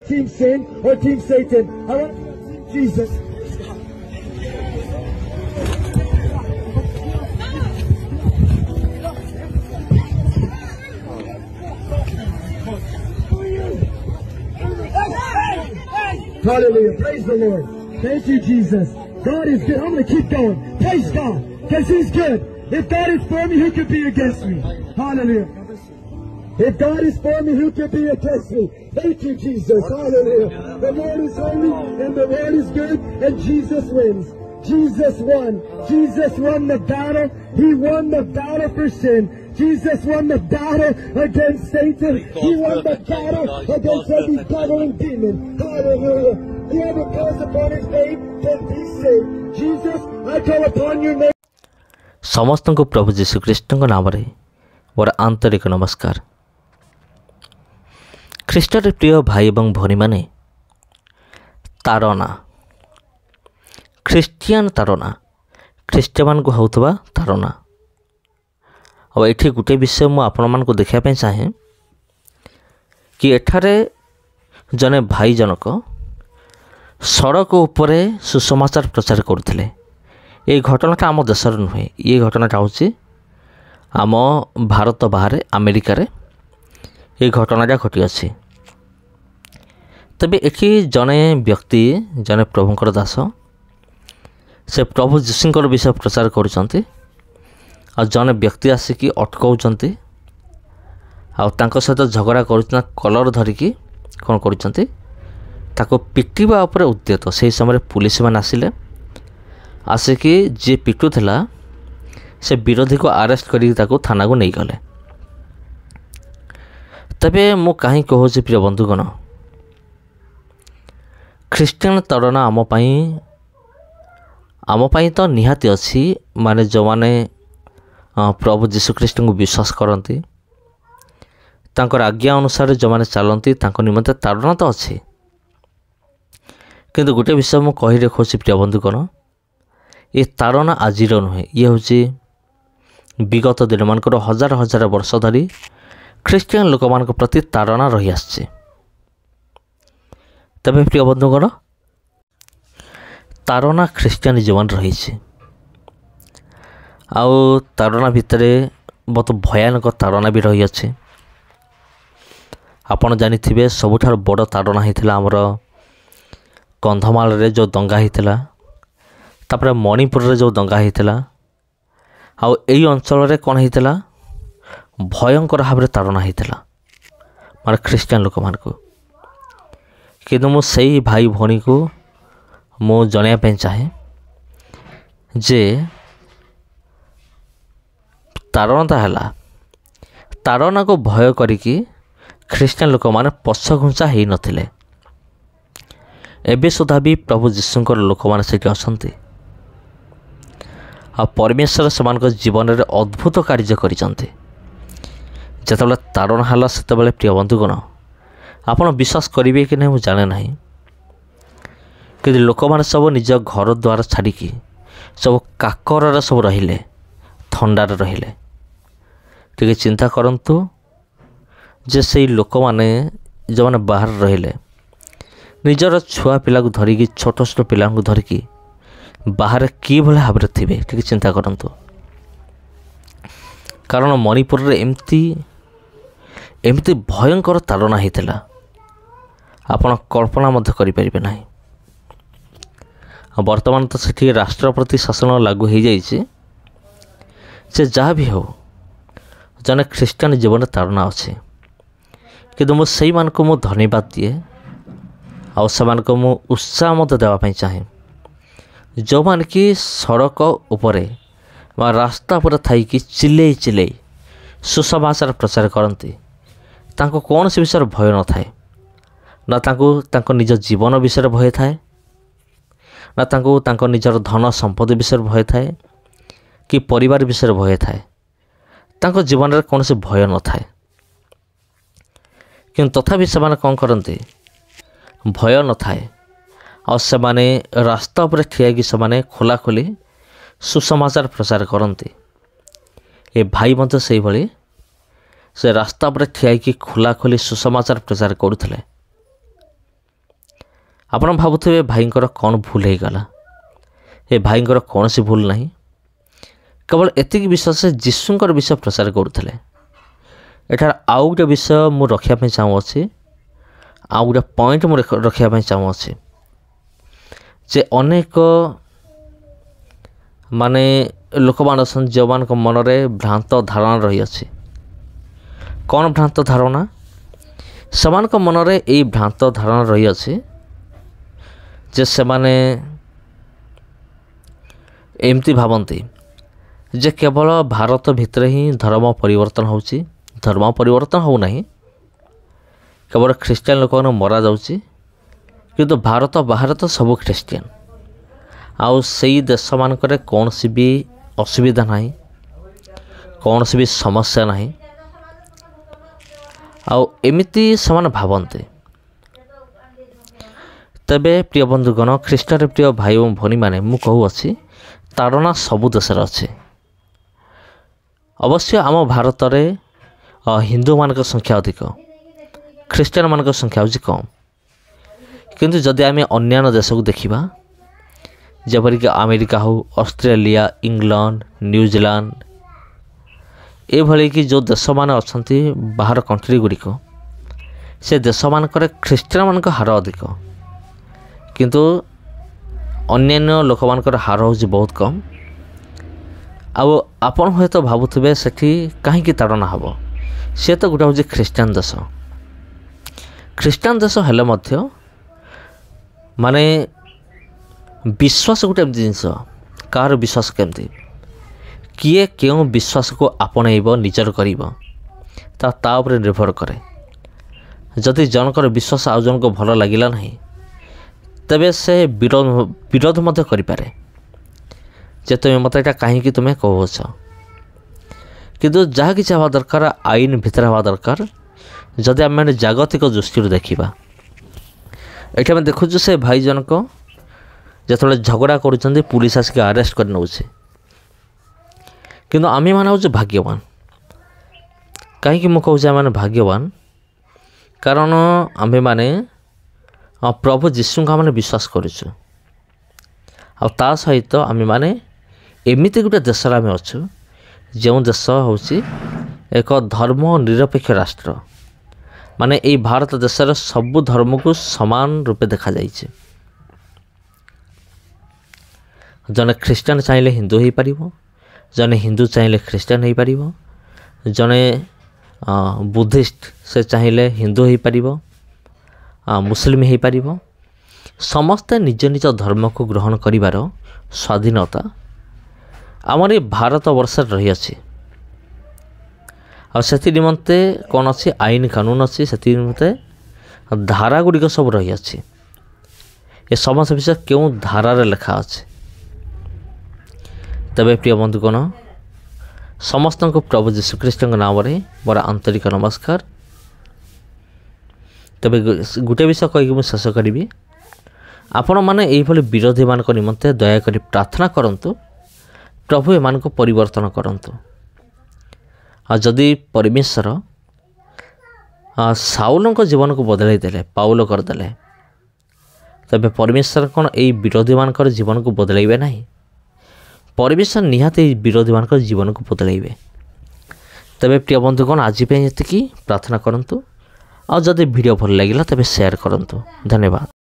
Team Sin or Team Satan. I want Team Jesus. Hallelujah. Praise the Lord. Thank you, Jesus. God is good. I'm going to keep going. Praise God. Because He's good. If God is for me, who could be against me? Hallelujah. If God is for me, who could be against me? Thank you, Jesus. Hallelujah. The Lord is holy and the Lord is good and Jesus wins. Jesus won. Jesus won the battle. He won the battle for sin. Jesus won the battle against Satan. He won the battle against every devil and demon. Hallelujah. Whoever calls upon His name can be saved. Jesus, I call upon your name. ସମସ୍ତଙ୍କୁ ପ୍ରଭୁ ଯୀଶୁ ଖ୍ରୀଷ୍ଟଙ୍କ ନାମରେ ମୋର ଆନ୍ତରିକ ନମସ୍କାର। ଖ୍ରୀଷ୍ଟରେ ପ୍ରିୟ ଭାଇ ଏବଂ ଭଉଣୀମାନେ, ତାରନା, ଖ୍ରୀଷ୍ଟିଆନ ତାରନା, ଖ୍ରୀଷ୍ଟମାନଙ୍କୁ ହେଉଥିବା ତାରନା। ଆଉ ଏଠି ଗୋଟିଏ ବିଷୟ ମୁଁ ଆପଣମାନଙ୍କୁ ଦେଖିବା ପାଇଁ ଚାହେଁ କି ଏଠାରେ ଜଣେ ଭାଇ ଜଣକ ସଡ଼କ ଉପରେ ସୁସମାଚାର ପ୍ରଚାର କରୁଥିଲେ। এই ঘটনাটা ଆମ ଦେଶର ନୁହେଁ, ଏ ଘଟଣାଟା ହେଉଛି ଆମ ଭାରତ ବାହାରେ ଆମେରିକାରେ এই ଘଟଣାଟା ଘଟିଅଛି। ତେବେ ଏଠି ଜଣେ ବ୍ୟକ୍ତି, ଜଣେ ପ୍ରଭୁଙ୍କର ଦାସ, ସେ ପ୍ରଭୁ ଯୀଶୁଙ୍କର ବିଷୟ ପ୍ରଚାର କରୁଛନ୍ତି। ଆଉ ଜଣେ ବ୍ୟକ୍ତି ଆସିକି ଅଟକାଉଛନ୍ତି ଆଉ ତାଙ୍କ ସହିତ ଝଗଡ଼ା କରୁଛନ୍ତି। କଲର ଧରିକି କ'ଣ କରୁଛନ୍ତି, ତାକୁ ପିଟିବା ଉପରେ ଉଦ୍ୟତ। ସେହି ସମୟରେ ପୁଲିସମାନେ ଆସିକି ଯିଏ ପିଟୁଥିଲା ସେ ବିରୋଧୀକୁ ଆରେଷ୍ଟ କରିକି ତାକୁ ଥାନାକୁ ନେଇଗଲେ। ତେବେ ମୁଁ କାହିଁ କହୁଛି ପ୍ରିୟ ବନ୍ଧୁଗଣ, ଖ୍ରୀଷ୍ଟିଆନ ତାଡ଼ନା ଆମ ପାଇଁ ତ ନିହାତି ଅଛି। ମାନେ ଯେଉଁମାନେ ପ୍ରଭୁ ଯୀଶୁଖ୍ରୀଷ୍ଟଙ୍କୁ ବିଶ୍ୱାସ କରନ୍ତି, ତାଙ୍କର ଆଜ୍ଞା ଅନୁସାରେ ଯେଉଁମାନେ ଚାଲନ୍ତି, ତାଙ୍କ ନିମନ୍ତେ ତାଡ଼ନା ତ ଅଛି। କିନ୍ତୁ ଗୋଟିଏ ବିଷୟ ମୁଁ କହି ରଖୁଛି ପ୍ରିୟ ବନ୍ଧୁଗଣ, ଏ ତାରନା ଆଜିର ନୁହେଁ, ଇଏ ହେଉଛି ବିଗତ ଦିନମାନଙ୍କର ହଜାର ହଜାର ବର୍ଷ ଧରି ଖ୍ରୀଷ୍ଟିଆନ ଲୋକମାନଙ୍କ ପ୍ରତି ତାରନା ରହିଆସିଛି। ତେବେ ପ୍ରିୟ ବନ୍ଧୁଗଣ, ତାରନା ଖ୍ରୀଷ୍ଟିଆନିଜମରେ ରହିଛି। ଆଉ ତାରନା ଭିତରେ ବହୁତ ଭୟାନକ ତାରନା ବି ରହିଅଛି। ଆପଣ ଜାଣିଥିବେ ସବୁଠାରୁ ବଡ଼ ତାରନା ହେଇଥିଲା ଆମର କନ୍ଧମାଳରେ ଯେଉଁ ଦଙ୍ଗା ହେଇଥିଲା, ତାପରେ ମଣିପୁରରେ ଯେଉଁ ଦଙ୍ଗା ହେଇଥିଲା। ଆଉ ଏଇ ଅଞ୍ଚଳରେ କ'ଣ ହେଇଥିଲା, ଭୟଙ୍କର ଭାବରେ ତାଡ଼ନା ହେଇଥିଲା, ମାନେ ଖ୍ରୀଷ୍ଟିଆନ ଲୋକମାନଙ୍କୁ। କିନ୍ତୁ ମୁଁ ସେଇ ଭାଇ ଭଉଣୀକୁ ମୁଁ ଜଣାଇବା ପାଇଁ ଚାହେଁ ଯେ ତାଡ଼ନାଟା ହେଲା, ତାଡ଼ନାକୁ ଭୟ କରିକି ଖ୍ରୀଷ୍ଟିଆନ ଲୋକମାନେ ପଛଘୁଞ୍ଚା ହେଇନଥିଲେ। ଏବେ ସୁଦ୍ଧା ବି ପ୍ରଭୁ ଯୀଶୁଙ୍କର ଲୋକମାନେ ସେଠି ଅଛନ୍ତି। ଆଉ ପରମେଶ୍ୱର ସେମାନଙ୍କ ଜୀବନରେ ଅଦ୍ଭୁତ କାର୍ଯ୍ୟ କରିଛନ୍ତି। ଯେତେବେଳେ ତାଡ଼ନା ହେଲା ସେତେବେଳେ ପ୍ରିୟ ବନ୍ଧୁଗଣ, ଆପଣ ବିଶ୍ୱାସ କରିବେ କି ନାହିଁ ମୁଁ ଜାଣେ ନାହିଁ, କିନ୍ତୁ ଲୋକମାନେ ସବୁ ନିଜ ଘର ଦ୍ୱାର ଛାଡ଼ିକି ସବୁ କାକରରେ ସବୁ ରହିଲେ, ଥଣ୍ଡାରେ ରହିଲେ। ଟିକେ ଚିନ୍ତା କରନ୍ତୁ ଯେ ସେଇ ଲୋକମାନେ ଯେଉଁମାନେ ବାହାରେ ରହିଲେ, ନିଜର ଛୁଆ ପିଲାକୁ ଧରିକି, ଛୋଟ ଛୋଟ ପିଲାଙ୍କୁ ଧରିକି ବାହାରେ କିଭଳି ଭାବରେ ଥିବେ, ଟିକେ ଚିନ୍ତା କରନ୍ତୁ। କାରଣ ମଣିପୁରରେ ଏମିତି ଭୟଙ୍କର ତାଡ଼ନା ହେଇଥିଲା, ଆପଣ କଳ୍ପନା ମଧ୍ୟ କରିପାରିବେ ନାହିଁ। ଆଉ ବର୍ତ୍ତମାନ ତ ସେଠି ରାଷ୍ଟ୍ରପତି ଶାସନ ଲାଗୁ ହୋଇଯାଇଛି। ସେ ଯାହା ବି ହେଉ, ଜଣେ ଖ୍ରୀଷ୍ଟିଆନ ଜୀବନରେ ତାଡ଼ନା ଅଛି। କିନ୍ତୁ ମୁଁ ସେଇମାନଙ୍କୁ ମୁଁ ଧନ୍ୟବାଦ ଦିଏ ଆଉ ସେମାନଙ୍କୁ ମୁଁ ଉତ୍ସାହ ମଧ୍ୟ ଦେବା ପାଇଁ ଚାହେଁ, ଯେଉଁମାନେ କି ସଡ଼କ ଉପରେ ବା ରାସ୍ତା ଉପରେ ଥାଇକି ଚିଲେଇ ଚିଲେଇ ସୁସମାଚାର ପ୍ରଚାର କରନ୍ତି। ତାଙ୍କୁ କୌଣସି ବିଷୟରେ ଭୟ ନଥାଏ, ନା ତାଙ୍କୁ ତାଙ୍କ ନିଜ ଜୀବନ ବିଷୟରେ ଭୟ ଥାଏ, ନା ତାଙ୍କୁ ତାଙ୍କ ନିଜର ଧନ ସମ୍ପତ୍ତି ବିଷୟରେ ଭୟ ଥାଏ, କି ପରିବାର ବିଷୟରେ ଭୟ ଥାଏ। ତାଙ୍କ ଜୀବନରେ କୌଣସି ଭୟ ନଥାଏ। କିନ୍ତୁ ତଥାପି ସେମାନେ କ'ଣ କରନ୍ତି, ଭୟ ନଥାଏ ଆଉ ସେମାନେ ରାସ୍ତା ଉପରେ ଠିଆ ହେଇକି ସେମାନେ ଖୋଲାଖୋଲି ସୁସମାଚାର ପ୍ରଚାର କରନ୍ତି। ଏ ଭାଇ ମଧ୍ୟ ସେଇଭଳି ସେ ରାସ୍ତା ଉପରେ ଠିଆ ହେଇକି ଖୋଲାଖୋଲି ସୁସମାଚାର ପ୍ରଚାର କରୁଥିଲେ। ଆପଣ ଭାବୁଥିବେ ଭାଇଙ୍କର କ'ଣ ଭୁଲ ହେଇଗଲା। ଏ ଭାଇଙ୍କର କୌଣସି ଭୁଲ ନାହିଁ, କେବଳ ଏତିକି ବିଶ୍ୱାସ ଯୀଶୁଙ୍କର ବିଷୟ ପ୍ରଚାର କରୁଥିଲେ। ଏଠାରେ ଆଉ ଗୋଟେ ବିଷୟ ମୁଁ ରଖିବା ପାଇଁ ଚାହୁଁଅଛି, ଆଉ ଗୋଟେ ପଏଣ୍ଟ ମୁଁ ରଖିବା ପାଇଁ ଚାହୁଁଅଛି ଯେ ଅନେକ ଲୋକମାନେ ଅଛନ୍ତି ଯେଉଁମାନଙ୍କ ମନରେ ଭ୍ରାନ୍ତ ଧାରଣା ରହିଅଛି। କ'ଣ ଭ୍ରାନ୍ତ ଧାରଣା? ସେମାନଙ୍କ ମନରେ ଏଇ ଭ୍ରାନ୍ତ ଧାରଣା ରହିଅଛି ଯେ ସେମାନେ ଏମିତି ଭାବନ୍ତି ଯେ କେବଳ ଭାରତ ଭିତରେ ହିଁ ଧର୍ମ ପରିବର୍ତ୍ତନ ହେଉଛି। ଧର୍ମ ପରିବର୍ତ୍ତନ ହେଉନାହିଁ, କେବଳ ଖ୍ରୀଷ୍ଟିଆନ ଲୋକମାନଙ୍କୁ ମରାଯାଉଛି, କିନ୍ତୁ ଭାରତ ବାହାରେ ତ ସବୁ ଖ୍ରୀଷ୍ଟିଆନ। ଆଉ ସେଇ ଦେଶମାନଙ୍କରେ କୌଣସି ବି ଅସୁବିଧା ନାହିଁ, କୌଣସି ବି ସମସ୍ୟା ନାହିଁ। ଆଉ ଏମିତି ସେମାନେ ଭାବନ୍ତି। ତେବେ ପ୍ରିୟ ବନ୍ଧୁଗଣ, ଖ୍ରୀଷ୍ଟରେ ପ୍ରିୟ ଭାଇ ଓ ଭଉଣୀମାନେ, ମୁଁ କହୁଅଛି ତାଡ଼ନା ସବୁ ଦେଶରେ ଅଛି। ଅବଶ୍ୟ ଆମ ଭାରତରେ ହିନ୍ଦୁମାନଙ୍କ ସଂଖ୍ୟା ଅଧିକ, ଖ୍ରୀଷ୍ଟିଆନମାନଙ୍କ ସଂଖ୍ୟା ହେଉଛି କମ୍। କିନ୍ତୁ ଯଦି ଆମେ ଅନ୍ୟାନ୍ୟ ଦେଶକୁ ଦେଖିବା, ଯେପରିକି ଆମେରିକା ହେଉ, ଅଷ୍ଟ୍ରେଲିଆ, ଇଂଲଣ୍ଡ, ନ୍ୟୁଜିଲାଣ୍ଡ, ଏଭଳି କି ଯେଉଁ ଦେଶମାନେ ଅଛନ୍ତି ବାହାର କଣ୍ଟ୍ରି ଗୁଡ଼ିକ, ସେ ଦେଶମାନଙ୍କରେ ଖ୍ରୀଷ୍ଟିଆନମାନଙ୍କ ହାର ଅଧିକ, କିନ୍ତୁ ଅନ୍ୟାନ୍ୟ ଲୋକମାନଙ୍କର ହାର ହେଉଛି ବହୁତ କମ୍। ଆଉ ଆପଣ ହୁଏତ ଭାବୁଥିବେ ସେଠି କାହିଁକି ତାଡ଼ନା ହେବ? ସେ ତ ଗୋଟେ ହେଉଛି ଖ୍ରୀଷ୍ଟିଆନ ଦେଶ। ଖ୍ରୀଷ୍ଟିଆନ ଦେଶ ହେଲେ ମଧ୍ୟ ବିଶ୍ୱାସ ଗୋଟେ ଏମିତି ଜିନିଷ, କାହାର ବିଶ୍ୱାସ କେମିତି, କିଏ କେଉଁ ବିଶ୍ୱାସକୁ ଆପଣେଇବ, ନିଜର କରିବ, ତା ଉପରେ ନିର୍ଭର କରେ। ଯଦି ଜଣଙ୍କର ବିଶ୍ୱାସ ଆଉ ଜଣଙ୍କୁ ଭଲ ଲାଗିଲା ନାହିଁ, ତେବେ ସେ ବିରୋଧ ମଧ୍ୟ କରିପାରେ ଯେ ତୁମେ ମୋତେ ଏଇଟା କାହିଁକି ତୁମେ କହୁଛ। କିନ୍ତୁ ଯାହା କିଛି ହେବା ଦରକାର ଆଇନ ଭିତରେ ହେବା ଦରକାର। ଯଦି ଆମେ ଜାଗତିକ ଦୃଷ୍ଟିରୁ ଦେଖିବା, ଏଠି ଆମେ ଦେଖୁଛୁ ସେ ଭାଇ ଜଣକ ଯେତେବେଳେ ଝଗଡ଼ା କରୁଛନ୍ତି, ପୁଲିସ ଆସିକି ଆରେଷ୍ଟ କରି ନେଉଛି। କିନ୍ତୁ ଆମେମାନେ ହେଉଛୁ ଭାଗ୍ୟବାନ। କାହିଁକି ମୁଁ କହୁଛି ଆମେମାନେ ଭାଗ୍ୟବାନ? କାରଣ ଆମେମାନେ ପ୍ରଭୁ ଯୀଶୁଙ୍କୁ ଆମେ ବିଶ୍ୱାସ କରୁଛୁ। ଆଉ ତା ସହିତ ଆମେମାନେ ଏମିତି ଗୋଟେ ଦେଶରେ ଆମେ ଅଛୁ, ଯେଉଁ ଦେଶ ହେଉଛି ଏକ ଧର୍ମ ନିରପେକ୍ଷ ରାଷ୍ଟ୍ର। ଏଇ ଭାରତ ଦେଶରେ ସବୁ ଧର୍ମକୁ ସମାନ ରୂପେ ଦେଖାଯାଇଛି। ଜଣେ ଖ୍ରୀଷ୍ଟିଆନ ଚାହିଁଲେ ହିନ୍ଦୁ ହୋଇପାରିବ, ଜଣେ ହିନ୍ଦୁ ଚାହିଁଲେ ଖ୍ରୀଷ୍ଟିଆନ ହୋଇପାରିବ, ଜଣେ ବୁଦ୍ଧିଷ୍ଟ ସେ ଚାହିଁଲେ ହିନ୍ଦୁ ହୋଇପାରିବ, ମୁସଲିମ ହୋଇପାରିବ। ସମସ୍ତେ ନିଜ ନିଜ ଧର୍ମକୁ ଗ୍ରହଣ କରିବାର ସ୍ୱାଧୀନତା ଆମର ଏ ଭାରତ ବର୍ଷରେ ରହିଅଛି। ଆଉ ସେଥି ନିମନ୍ତେ କ'ଣ ଅଛି? ଆଇନ କାନୁନ ଅଛି। ସେଥି ନିମନ୍ତେ ଧାରା ଗୁଡ଼ିକ ସବୁ ରହିଅଛି। ଏ ସମସ୍ତ ବିଷୟ କେଉଁ ଧାରାରେ ଲେଖା ଅଛି? ତେବେ ପ୍ରିୟ ବନ୍ଧୁଗଣ, ସମସ୍ତଙ୍କୁ ପ୍ରଭୁ ଯୀଶୁଖ୍ରୀଷ୍ଟଙ୍କ ନାମରେ ମୋର ଆନ୍ତରିକ ନମସ୍କାର। ତେବେ ଗୋଟେ ବିଷୟ କହିକି ମୁଁ ଶେଷ କରିବି। ଆପଣମାନେ ଏଇଭଳି ବିରୋଧୀମାନଙ୍କ ନିମନ୍ତେ ଦୟାକରି ପ୍ରାର୍ଥନା କରନ୍ତୁ, ପ୍ରଭୁ ଏମାନଙ୍କୁ ପରିବର୍ତ୍ତନ କରନ୍ତୁ। ଆଉ ଯଦି ପରମେଶ୍ୱର ସାଉଲଙ୍କ ଜୀବନକୁ ବଦଳାଇ ଦେଲେ, ପାଉଲ କରିଦେଲେ, ତେବେ ପରମେଶ୍ୱର କ'ଣ ଏଇ ବିରୋଧୀମାନଙ୍କର ଜୀବନକୁ ବଦଳାଇବେ ନାହିଁ? ପରମେଶ୍ୱର ନିହାତି ଏଇ ବିରୋଧୀମାନଙ୍କର ଜୀବନକୁ ବଦଳାଇବେ। ତେବେ ପ୍ରିୟ ବନ୍ଧୁଗଣ, ଆଜି ପାଇଁ ଏତିକି। ପ୍ରାର୍ଥନା କରନ୍ତୁ। ଆଉ ଯଦି ଭିଡ଼ିଓ ଭଲ ଲାଗିଲା ତେବେ ସେୟାର କରନ୍ତୁ। ଧନ୍ୟବାଦ।